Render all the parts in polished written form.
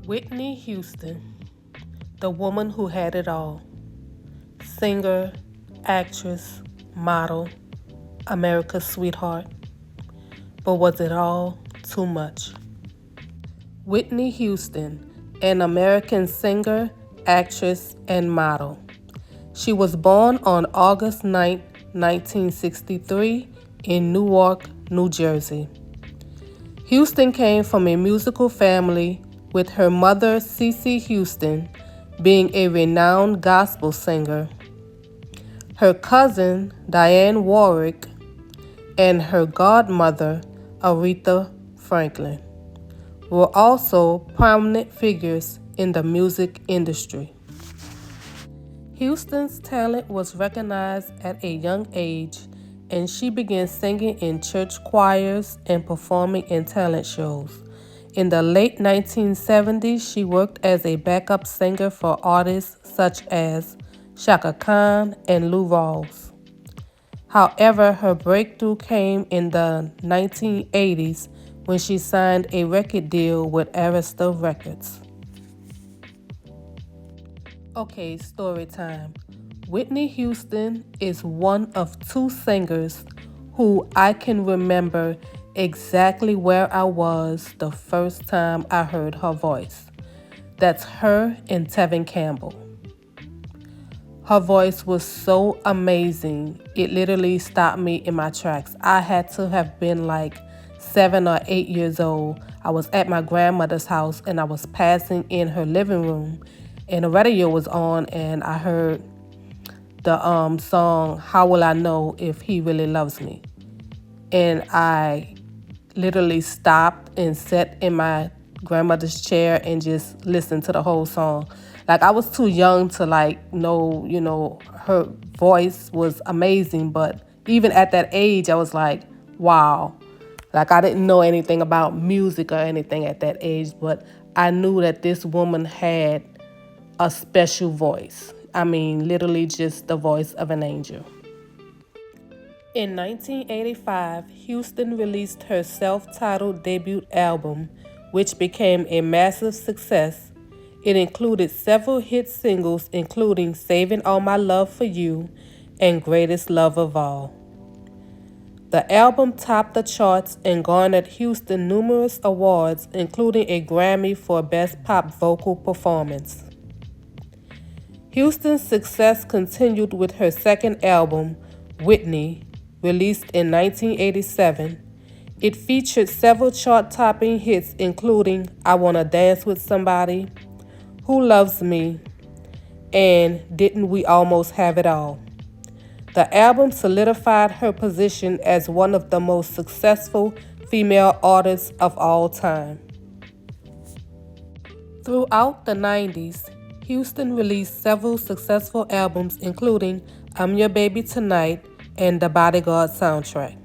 Whitney Houston, the woman who had it all. Singer, actress, model, America's sweetheart. But was it all too much? Whitney Houston, an American singer, actress, and model. She was born on August 9, 1963, in Newark, New Jersey. Houston came from a musical family, with her mother, Cece Houston, being a renowned gospel singer, her cousin, Diane Warwick, and her godmother, Aretha Franklin, were also prominent figures in the music industry. Houston's talent was recognized at a young age, and she began singing in church choirs and performing in talent shows. In the late 1970s, she worked as a backup singer for artists such as Chaka Khan and Lou Rawls. However, her breakthrough came in the 1980s when she signed a record deal with Arista Records. Okay, story time. Whitney Houston is one of two singers who I can remember exactly where I was the first time I heard her voice. That's her and Tevin Campbell. Her voice was so amazing, it literally stopped me in my tracks. I had to have been like 7 or 8 years old. I was at my grandmother's house and I was passing in her living room, and the radio was on, and I heard the song How Will I Know If He Really Loves Me. And I literally stopped and sat in my grandmother's chair and just listened to the whole song. Like, I was too young to know, her voice was amazing, but even at that age I was like, wow. Like, I didn't know anything about music or anything at that age, but I knew that this woman had a special voice. I mean, literally just the voice of an angel. In 1985, Houston released her self-titled debut album, which became a massive success. It included several hit singles, including Saving All My Love for You and Greatest Love of All. The album topped the charts and garnered Houston numerous awards, including a Grammy for Best Pop Vocal Performance. Houston's success continued with her second album, Whitney, released in 1987. It featured several chart-topping hits, including I Wanna Dance with Somebody, Who Loves Me, and Didn't We Almost Have It All. The album solidified her position as one of the most successful female artists of all time. Throughout the 90s, Houston released several successful albums, including I'm Your Baby Tonight and the Bodyguard soundtrack.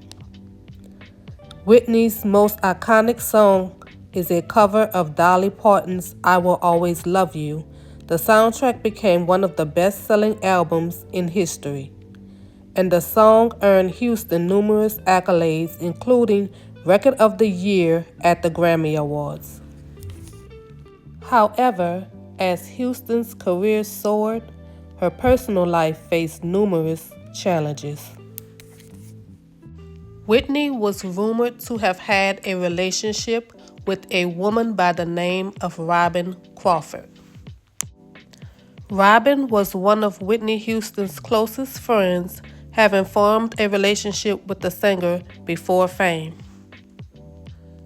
Whitney's most iconic song is a cover of Dolly Parton's I Will Always Love You. The soundtrack became one of the best-selling albums in history, and the song earned Houston numerous accolades, including Record of the Year at the Grammy Awards. However, as Houston's career soared, her personal life faced numerous challenges. Whitney was rumored to have had a relationship with a woman by the name of Robin Crawford. Robin was one of Whitney Houston's closest friends, having formed a relationship with the singer before fame.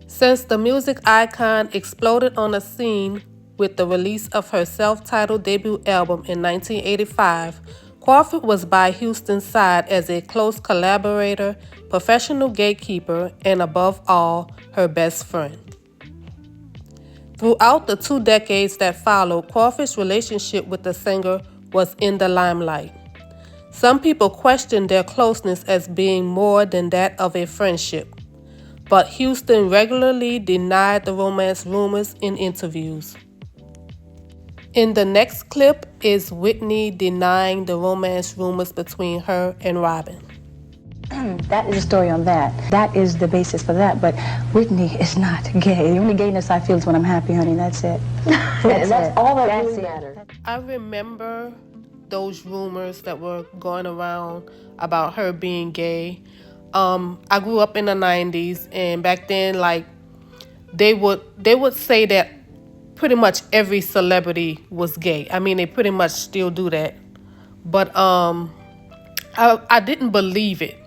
Since the music icon exploded on the scene with the release of her self-titled debut album in 1985, Crawford was by Houston's side as a close collaborator, professional gatekeeper, and above all, her best friend. Throughout the 2 decades that followed, Crawford's relationship with the singer was in the limelight. Some people questioned their closeness as being more than that of a friendship, but Houston regularly denied the romance rumors in interviews. In the next clip is Whitney denying the romance rumors between her and Robin. That is a story on that. That is the basis for that. But Whitney is not gay. The only gayness I feel is when I'm happy, honey. That's it. That's all that really matters. I remember those rumors that were going around about her being gay. I grew up in the 90s, and back then, like, they would say that pretty much every celebrity was gay. I mean, they pretty much still do that. But I didn't believe it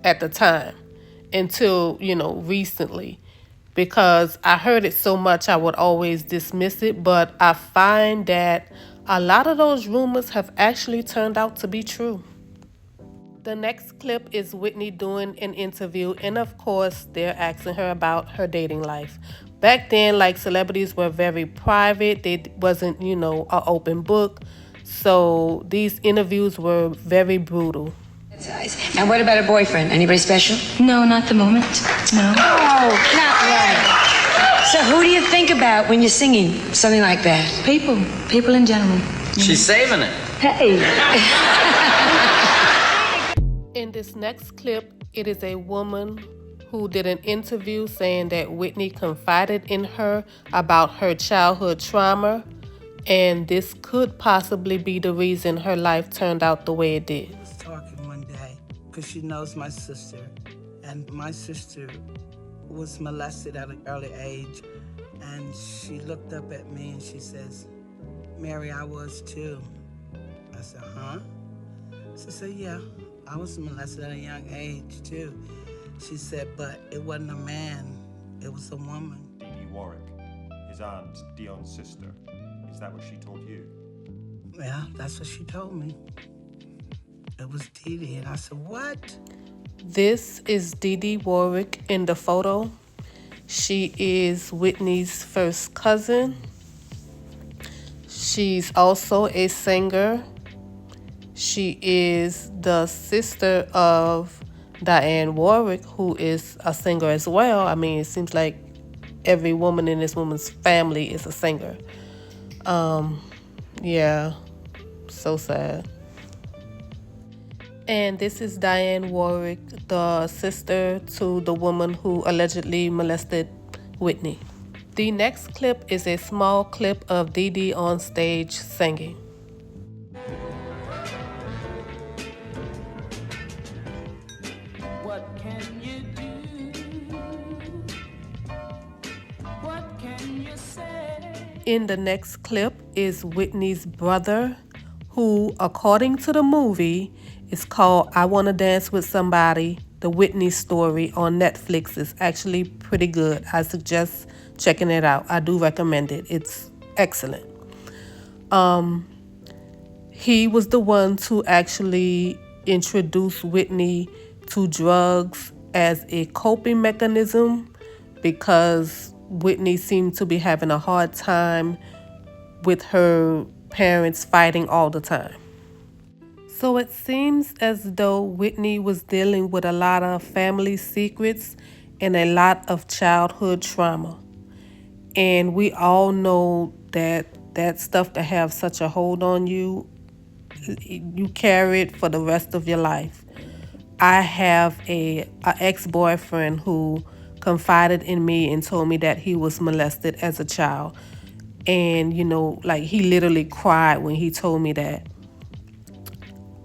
at the time until, recently, because I heard it so much I would always dismiss it. But I find that a lot of those rumors have actually turned out to be true. The next clip is Whitney doing an interview, and of course, they're asking her about her dating life. Back then, like, celebrities were very private. They wasn't, an open book. So these interviews were very brutal. And what about a boyfriend? Anybody special? No, not the moment. No. Oh, not right. So who do you think about when you're singing something like that? People in general. She's saving it. Hey. In this next clip, it is a woman who did an interview saying that Whitney confided in her about her childhood trauma, and this could possibly be the reason her life turned out the way it did. I was talking one day because she knows my sister, and my sister was molested at an early age, and she looked up at me and she says, "Mary, I was too." I said, "Huh?" She said, "Yeah, I was molested at a young age too." She said, "But it wasn't a man, it was a woman." Dee Warwick, his aunt Dion's sister. Is that what she told you? Yeah, that's what she told me. It was Dee Dee, and I said, "What?" This is Dee Warwick in the photo. She is Whitney's first cousin. She's also a singer. She is the sister of Diane Warwick, who is a singer as well. I mean, it seems like every woman in this woman's family is a singer. Yeah, so sad. And this is Diane Warwick, the sister to the woman who allegedly molested Whitney. The next clip is a small clip of Dee Dee on stage singing. What can you do? What can you say? In the next clip is Whitney's brother, who, according to the movie, is called I Wanna Dance with Somebody. The Whitney story on Netflix is actually pretty good. I suggest checking it out. I do recommend it. It's excellent. He was the one to actually introduce Whitney to drugs as a coping mechanism, because Whitney seemed to be having a hard time with her parents fighting all the time. So it seems as though Whitney was dealing with a lot of family secrets and a lot of childhood trauma. And we all know that that stuff can have such a hold on you. You carry it for the rest of your life. I have a ex-boyfriend who confided in me and told me that he was molested as a child. And, he literally cried when he told me that.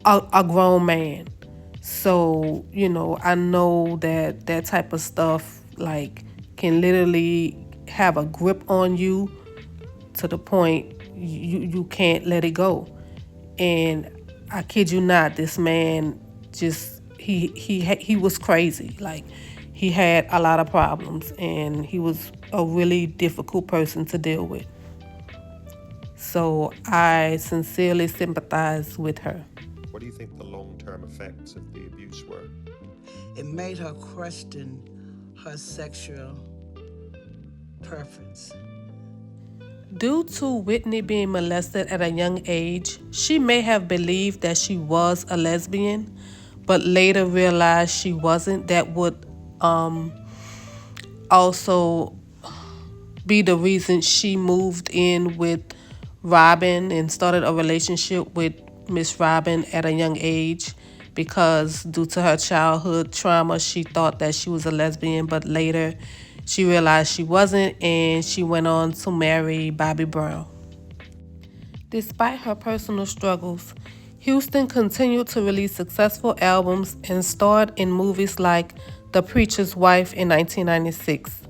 A grown man. So, I know that that type of stuff, can literally have a grip on you to the point you can't let it go. And I kid you not, this man just, he was crazy. He had a lot of problems, and he was a really difficult person to deal with. So I sincerely sympathize with her. What do you think the long-term effects of the abuse were? It made her question her sexual preference. Due to Whitney being molested at a young age, she may have believed that she was a lesbian, but later realized she wasn't. That would also be the reason she moved in with Robin and started a relationship with Miss Robin at a young age. because due to her childhood trauma, she thought that she was a lesbian, but later she realized she wasn't, and she went on to marry Bobby Brown. Despite her personal struggles, Houston continued to release successful albums and starred in movies like The Preacher's Wife in 1996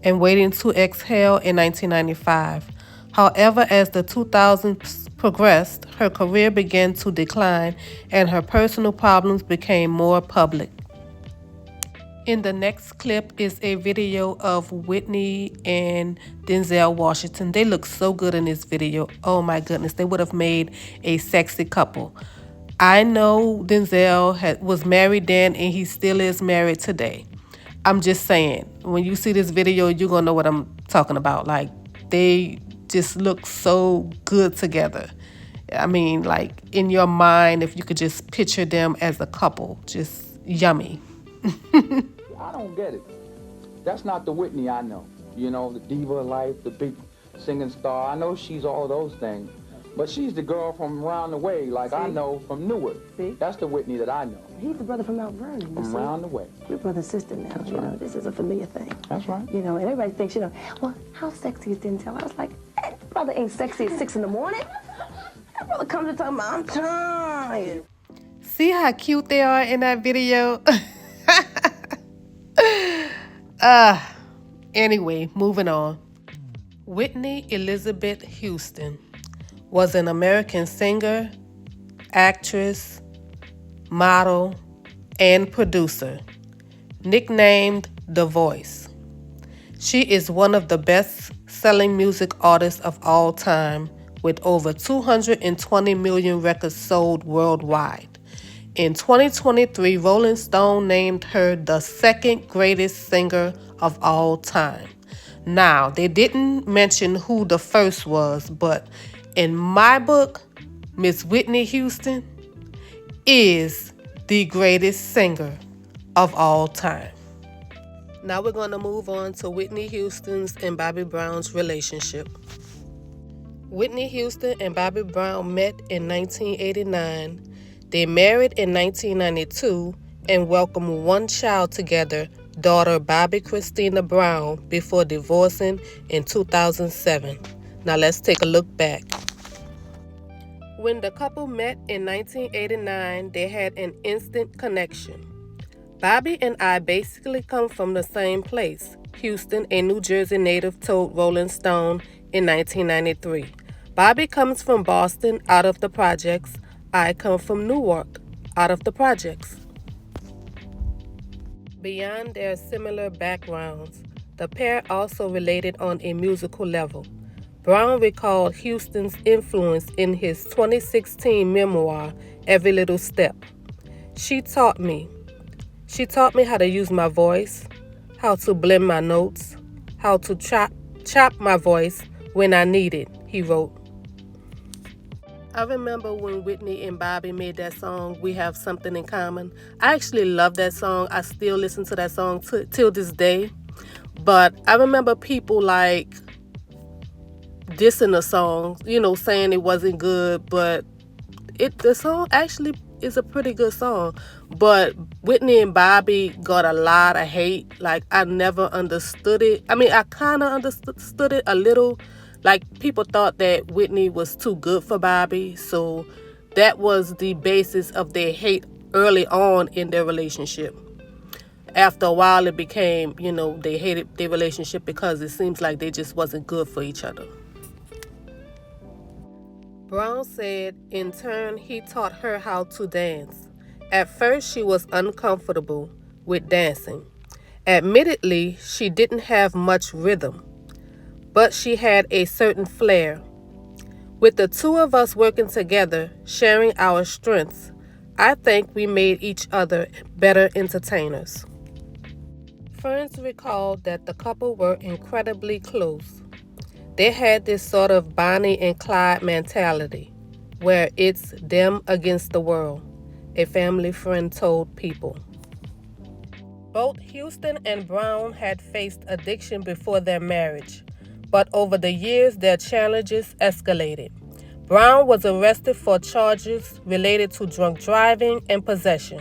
and Waiting to Exhale in 1995. However, as the 2000s progressed, her career began to decline and her personal problems became more public. In the next clip is a video of Whitney and Denzel Washington. They look so good in this video. Oh my goodness, they would have made a sexy couple. I know Denzel was married then and he still is married today. I'm just saying, when you see this video, you're going to know what I'm talking about. Like, they just look so good together. I mean, like, in your mind, if you could just picture them as a couple, just yummy. I don't get it. That's not the Whitney I know. You know, the diva of life, the big singing star. I know she's all those things. But she's the girl from around the way, like I know from Newark. See? That's the Whitney that I know. He's the brother from Mount Vernon. From around the way. We're brother and sister now. That's you know, right. this is a familiar thing. That's right. You know, and everybody thinks, you know, well, how sexy is Denzel? I was like, that brother ain't sexy at 6 in the morning. That brother comes to talk about, I'm tired. See how cute they are in that video? Anyway, moving on. Whitney Elizabeth Houston was an American singer, actress, model, and producer, nicknamed The Voice. She is one of the best-selling music artists of all time, with over 220 million records sold worldwide. In 2023, Rolling Stone named her the second greatest singer of all time. Now, they didn't mention who the first was, but in my book, Miss Whitney Houston is the greatest singer of all time. Now we're going to move on to Whitney Houston's and Bobby Brown's relationship. Whitney Houston and Bobby Brown met in 1989. They married in 1992 and welcomed one child together, daughter Bobby Christina Brown, before divorcing in 2007. Now let's take a look back. When the couple met in 1989, they had an instant connection. Bobby and I basically come from the same place. Houston, a New Jersey native, told Rolling Stone in 1993. Bobby comes from Boston, out of the projects. I come from Newark, out of the projects. Beyond their similar backgrounds, the pair also related on a musical level. Brown recalled Houston's influence in his 2016 memoir, Every Little Step. She taught me how to use my voice, how to blend my notes, how to chop my voice when I need it, he wrote. I remember when Whitney and Bobby made that song, We Have Something in Common. I actually love that song. I still listen to that song till this day. But I remember people like dissing the song, you know, saying it wasn't good, but the song actually is a pretty good song. But Whitney and Bobby got a lot of hate. Like, I never understood it. I mean, I kind of understood it a little. Like, people thought that Whitney was too good for Bobby, so that was the basis of their hate early on in their relationship. After a while, it became, you know, they hated their relationship because it seems like they just wasn't good for each other. Brown said, in turn, he taught her how to dance. At first, she was uncomfortable with dancing. Admittedly, she didn't have much rhythm, but she had a certain flair. With the two of us working together, sharing our strengths, I think we made each other better entertainers. Friends recalled that the couple were incredibly close. They had this sort of Bonnie and Clyde mentality, where it's them against the world, a family friend told People. Both Houston and Brown had faced addiction before their marriage, but over the years their challenges escalated. Brown was arrested for charges related to drunk driving and possession.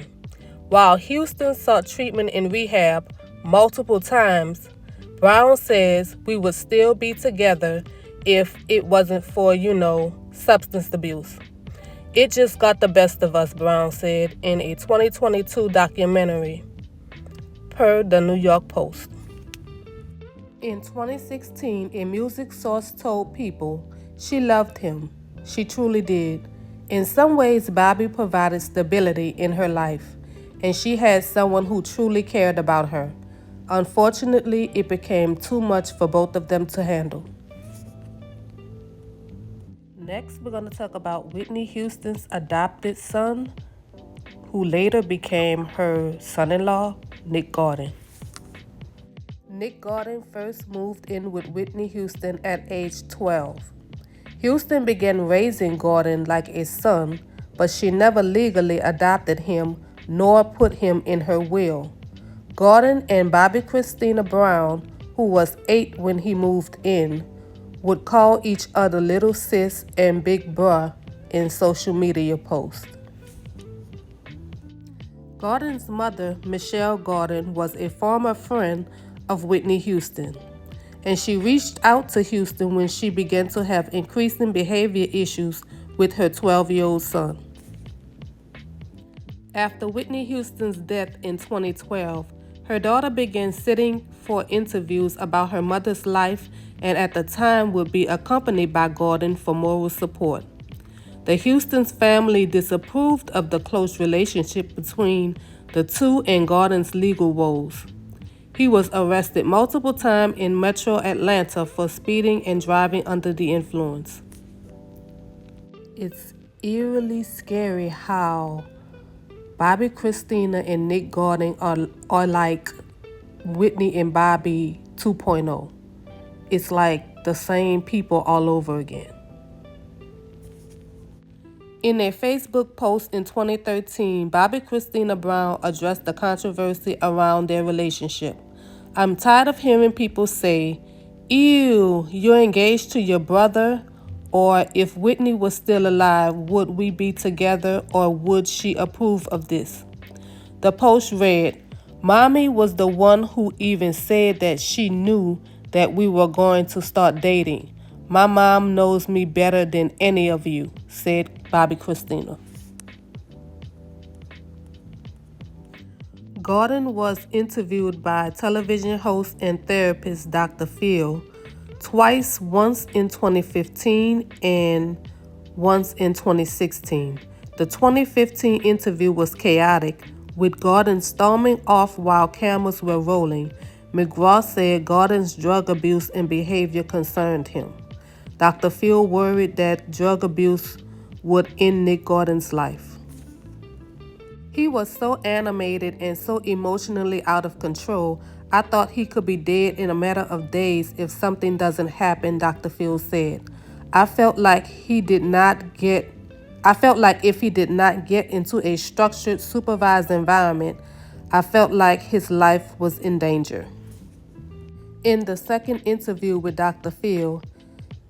While Houston sought treatment in rehab multiple times, Brown says we would still be together if it wasn't for, substance abuse. It just got the best of us, Brown said in a 2022 documentary, per the New York Post. In 2016, a music source told People she loved him. She truly did. In some ways, Bobby provided stability in her life, and she had someone who truly cared about her. Unfortunately, it became too much for both of them to handle. Next, we're going to talk about Whitney Houston's adopted son, who later became her son-in-law, Nick Gordon. Nick Gordon first moved in with Whitney Houston at age 12. Houston began raising Gordon like a son, but she never legally adopted him nor put him in her will. Gordon and Bobby Christina Brown, who was 8 when he moved in, would call each other Little Sis and Big Bruh in social media posts. Gordon's mother, Michelle Gordon, was a former friend of Whitney Houston, and she reached out to Houston when she began to have increasing behavior issues with her 12-year-old son. After Whitney Houston's death in 2012, her daughter began sitting for interviews about her mother's life and at the time would be accompanied by Gordon for moral support. The Houston's family disapproved of the close relationship between the two and Gordon's legal woes. He was arrested multiple times in Metro Atlanta for speeding and driving under the influence. It's eerily scary how Bobby Christina and Nick Gordon are like Whitney and Bobby 2.0. It's like the same people all over again. In a Facebook post in 2013, Bobby Christina Brown addressed the controversy around their relationship. I'm tired of hearing people say, "Ew, you're engaged to your brother," or "If Whitney was still alive, would we be together or would she approve of this?" The post read, "Mommy was the one who even said that she knew that we were going to start dating. My mom knows me better than any of you," said Bobby Christina. Gordon was interviewed by television host and therapist Dr. Phil twice, once in 2015 and once in 2016. The 2015 interview was chaotic, with Gordon storming off while cameras were rolling. McGraw said Gordon's drug abuse and behavior concerned him. Dr. Phil worried that drug abuse would end Nick Gordon's life. He was so animated and so emotionally out of control, I thought he could be dead in a matter of days if something doesn't happen, Dr. Phil said. I felt like if he did not get into a structured, supervised environment, I felt like his life was in danger. In the second interview with Dr. Phil,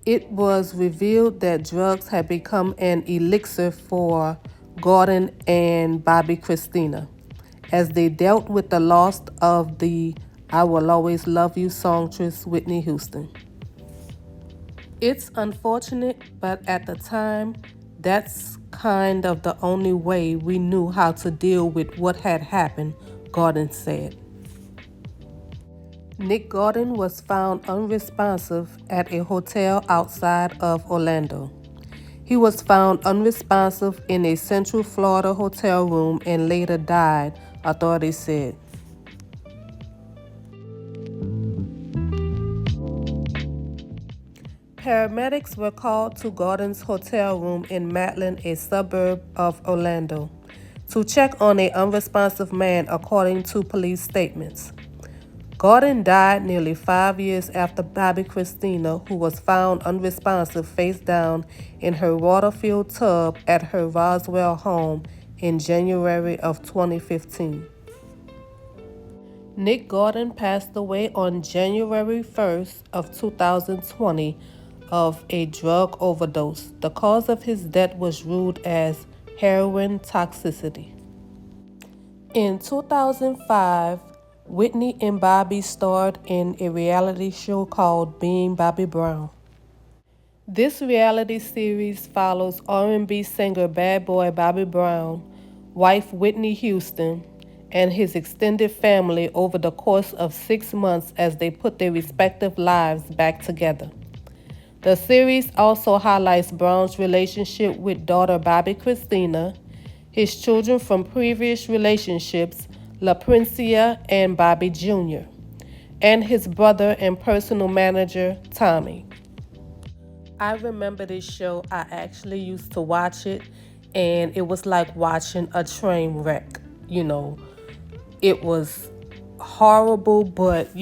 it was revealed that drugs had become an elixir for Gordon and Bobby Christina as they dealt with the loss of the "I Will Always Love You" songstress Whitney Houston. It's unfortunate, but at the time, that's kind of the only way we knew how to deal with what had happened, Gordon said. Nick Gordon was found unresponsive at a hotel outside of Orlando. He was found unresponsive in a Central Florida hotel room and later died, authorities said. Paramedics were called to Gordon's hotel room in Matlin, a suburb of Orlando, to check on an unresponsive man, according to police statements. Gordon died nearly 5 years after Bobby Christina, who was found unresponsive face down in her water-filled tub at her Roswell home in January of 2015. Nick Gordon passed away on January 1st of 2020, of a drug overdose. The cause of his death was ruled as heroin toxicity. In 2005, Whitney and Bobby starred in a reality show called Being Bobby Brown. This reality series follows R&B singer Bad Boy Bobby Brown, wife Whitney Houston, and his extended family over the course of 6 months as they put their respective lives back together. The series also highlights Brown's relationship with daughter Bobby Christina, his children from previous relationships, La Princia and Bobby Jr., and his brother and personal manager, Tommy. I remember this show. I actually used to watch it, and it was like watching a train wreck. It was horrible, but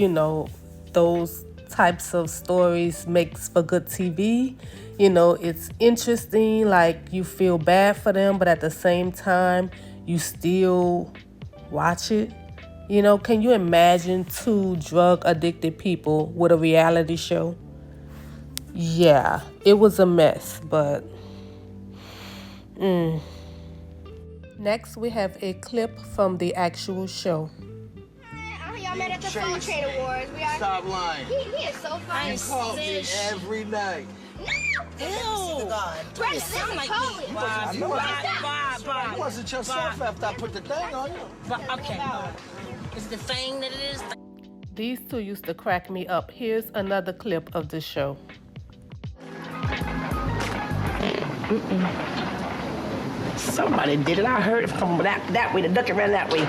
those types of stories makes for good TV. It's interesting, like you feel bad for them, but at the same time, you still watch it. Can you imagine 2 drug-addicted people with a reality show? Yeah, it was a mess, but... Next, we have a clip from the actual show. Y'all met at the Phone Trade Awards. Stop lying. He is so funny. You call me every night. Ew. Brenda, this is Chloe. You wasn't yourself after I put the thing on you. Okay. Is the thing that it is? These 2 used to crack me up. Here's another clip of the show. Somebody did it. I heard it from that way. The duck ran that way.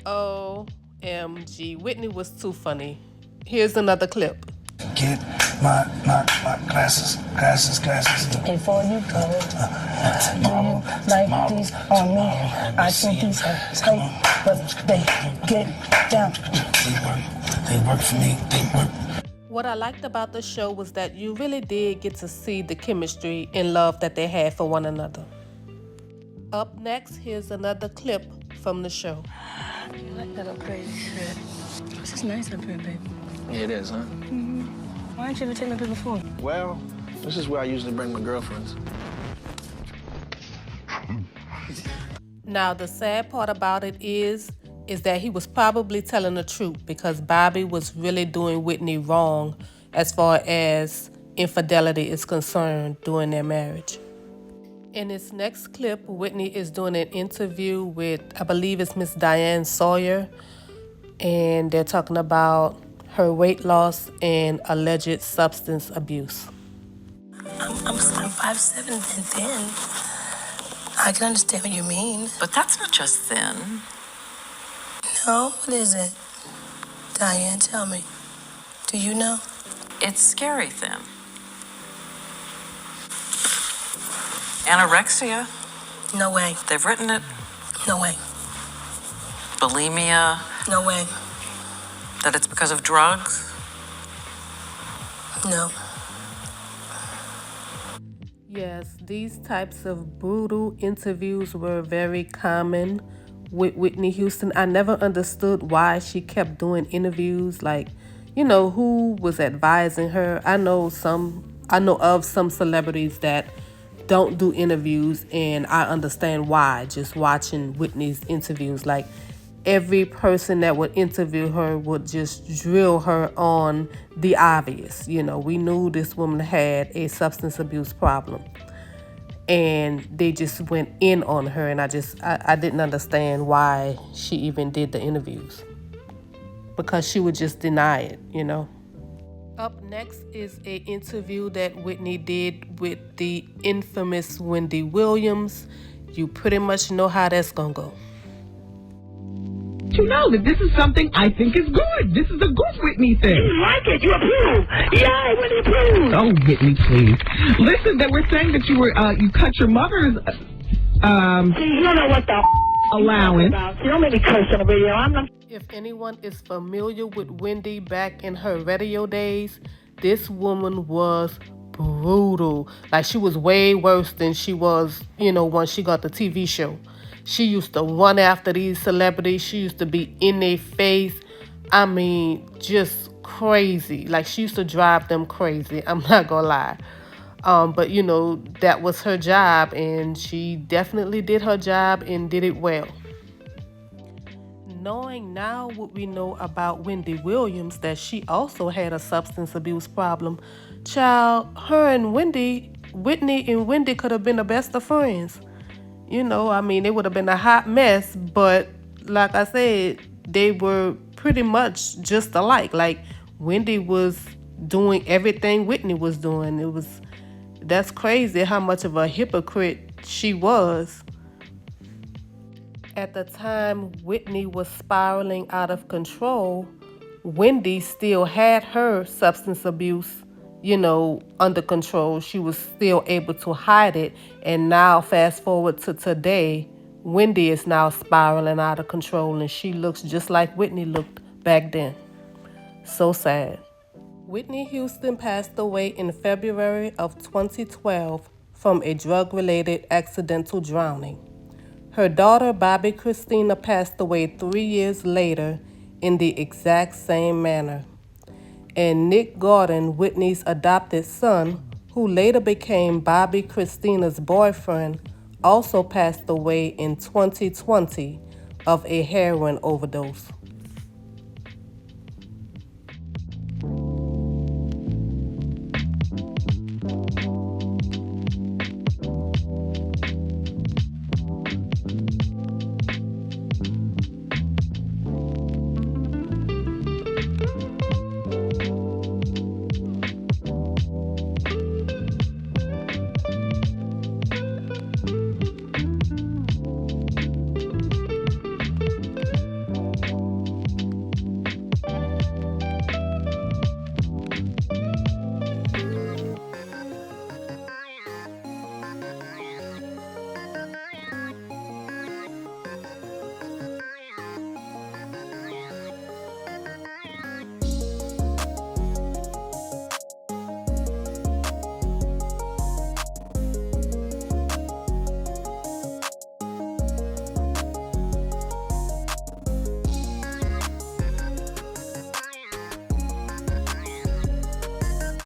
OMG. Whitney was too funny. Here's another clip. Get my glasses. Before you go, do you like these on me? I think these are tight, but they get down. They work for me. They work. What I liked about the show was that you really did get to see the chemistry and love that they had for one another. Up next, here's another clip from the show. You like that upgrade shit? This is nice up here, babe. Yeah, it is, huh? Mm-hmm. Why didn't you ever take me up here before? Well, this is where I usually bring my girlfriends. Now, the sad part about it is that he was probably telling the truth, because Bobby was really doing Whitney wrong as far as infidelity is concerned during their marriage. In this next clip, Whitney is doing an interview with, I believe it's Miss Diane Sawyer, and they're talking about her weight loss and alleged substance abuse. I'm 5'7" and thin. I can understand what you mean. But that's not just thin. No, what is it? Diane, tell me. Do you know? It's scary thin. Anorexia. No way. They've written it. No way. Bulimia. No way. That it's because of drugs. No. Yes, these types of brutal interviews were very common with Whitney Houston. I never understood why she kept doing interviews, like, who was advising her. I know of some celebrities that don't do interviews, and I understand why, just watching Whitney's interviews. Like, every person that would interview her would just drill her on the obvious. We knew this woman had a substance abuse problem, and they just went in on her, and I didn't understand why she even did the interviews, because she would just deny it. Up next is an interview that Whitney did with the infamous Wendy Williams. You pretty much know how that's gonna go. You know that this is something I think is good. This is a good Whitney thing. You like it? You approve? Yeah, Whitney approve. Oh, Whitney, please. Listen, they were saying that you cut your mother's See, you don't know what the allowance. You don't make me curse on the radio. I'm not. If anyone is familiar with Wendy back in her radio days, this woman was brutal. Like, she was way worse than she was, once she got the TV show. She used to run after these celebrities. She used to be in their face. I mean, just crazy. Like, she used to drive them crazy. I'm not gonna lie. But, you know, that was her job, and she definitely did her job and did it well. Knowing now what we know about Wendy Williams, that she also had a substance abuse problem, child, her and Whitney and Wendy could have been the best of friends. You know, I mean, it would have been a hot mess, but like I said, they were pretty much just alike. Like, Wendy was doing everything Whitney was doing. That's crazy how much of a hypocrite she was. At the time Whitney was spiraling out of control, Wendy still had her substance abuse, you know, under control. She was still able to hide it. And now, fast forward to today, Wendy is now spiraling out of control, and she looks just like Whitney looked back then. So sad. Whitney Houston passed away in February of 2012 from a drug-related accidental drowning. Her daughter, Bobby Christina, passed away 3 years later in the exact same manner. And Nick Gordon, Whitney's adopted son, who later became Bobby Christina's boyfriend, also passed away in 2020 of a heroin overdose.